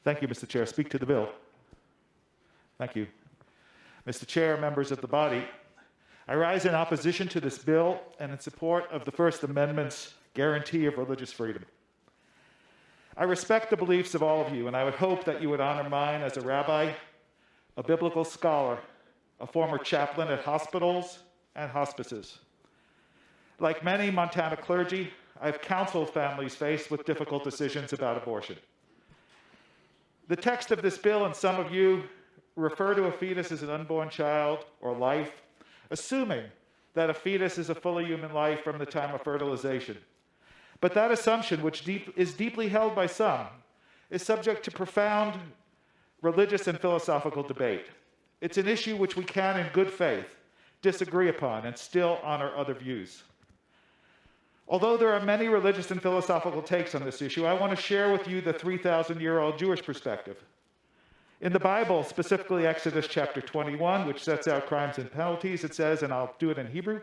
Thank you, Mr. Chair. Speak to the bill. Thank you. Mr. Chair, members of the body, I rise in opposition to this bill and in support of the First Amendment's guarantee of religious freedom. I respect the beliefs of all of you, and I would hope that you would honor mine as a rabbi, a biblical scholar, a former chaplain at hospitals and hospices. Like many Montana clergy, I've counseled families faced with difficult decisions about abortion. The text of this bill, and some of you refer to a fetus as an unborn child or life, assuming that a fetus is a fully human life from the time of fertilization. But that assumption, which is deeply held by some, is subject to profound religious and philosophical debate. It's an issue which we can, in good faith, disagree upon and still honor other views. Although there are many religious and philosophical takes on this issue, I want to share with you the 3,000-year-old Jewish perspective. In the Bible, specifically Exodus chapter 21, which sets out crimes and penalties, it says, and I'll do it in Hebrew,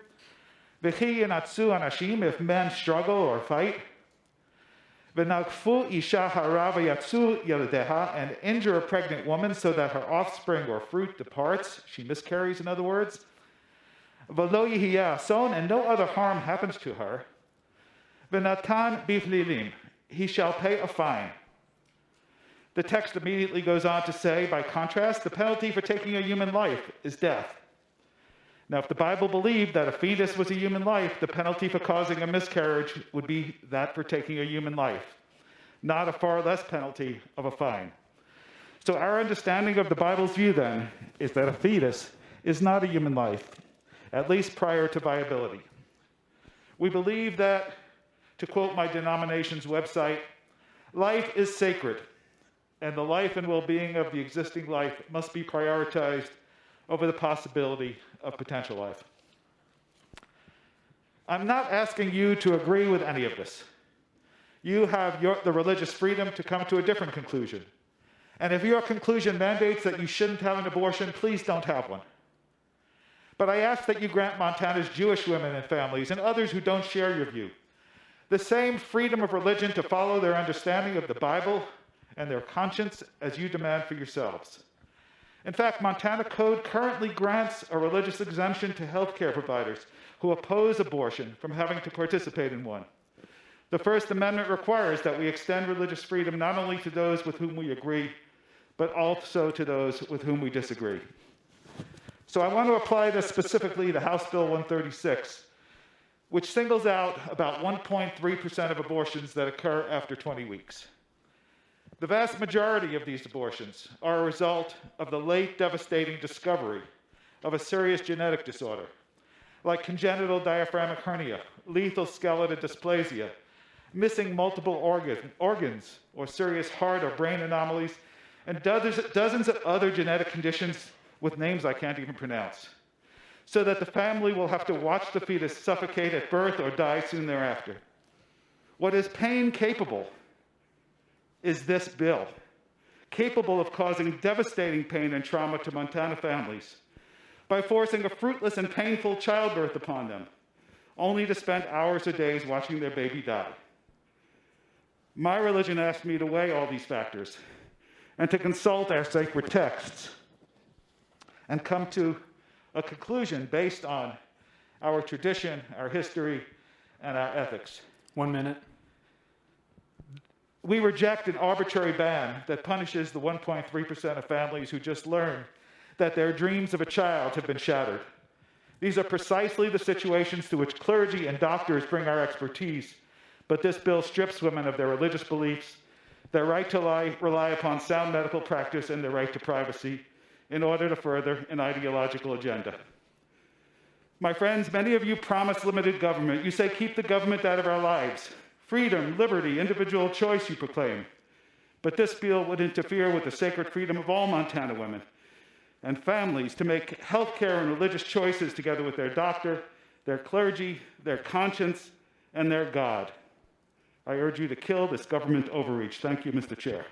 V'chi yinatzu anashim, if men struggle or fight, v'nagfu isha hara v'yatzu yeledeha, and injure a pregnant woman so that her offspring or fruit departs, she miscarries in other words, v'lo yihiyah ason, and no other harm happens to her, v'natan biflilim, he shall pay a fine. The text immediately goes on to say, by contrast, the penalty for taking a human life is death. Now, if the Bible believed that a fetus was a human life, the penalty for causing a miscarriage would be that for taking a human life, not a far less penalty of a fine. So our understanding of the Bible's view, then, is that a fetus is not a human life, at least prior to viability. We believe that, to quote my denomination's website, life is sacred, and the life and well-being of the existing life must be prioritized over the possibility of potential life. I'm not asking you to agree with any of this. You have the religious freedom to come to a different conclusion. And if your conclusion mandates that you shouldn't have an abortion, please don't have one. But I ask that you grant Montana's Jewish women and families and others who don't share your view the same freedom of religion to follow their understanding of the Bible and their conscience as you demand for yourselves. In fact, Montana Code currently grants a religious exemption to healthcare providers who oppose abortion from having to participate in one. The First Amendment requires that we extend religious freedom not only to those with whom we agree, but also to those with whom we disagree. So I want to apply this specifically to House Bill 136, which singles out about 1.3% of abortions that occur after 20 weeks. The vast majority of these abortions are a result of the late devastating discovery of a serious genetic disorder, like congenital diaphragmatic hernia, lethal skeletal dysplasia, missing multiple organs, or serious heart or brain anomalies, and dozens of other genetic conditions with names I can't even pronounce, so that the family will have to watch the fetus suffocate at birth or die soon thereafter. What is pain capable is this bill, capable of causing devastating pain and trauma to Montana families by forcing a fruitless and painful childbirth upon them, only to spend hours or days watching their baby die. My religion asked me to weigh all these factors and to consult our sacred texts and come to a conclusion based on our tradition, our history, and our ethics. 1 minute. We reject an arbitrary ban that punishes the 1.3% of families who just learned that their dreams of a child have been shattered. These are precisely the situations to which clergy and doctors bring our expertise, but this bill strips women of their religious beliefs, their right to rely upon sound medical practice, and their right to privacy in order to further an ideological agenda. My friends, many of you promise limited government. You say, keep the government out of our lives. Freedom, liberty, individual choice, you proclaim. But this bill would interfere with the sacred freedom of all Montana women and families to make healthcare and religious choices together with their doctor, their clergy, their conscience, and their God. I urge you to kill this government overreach. Thank you, Mr. Chair.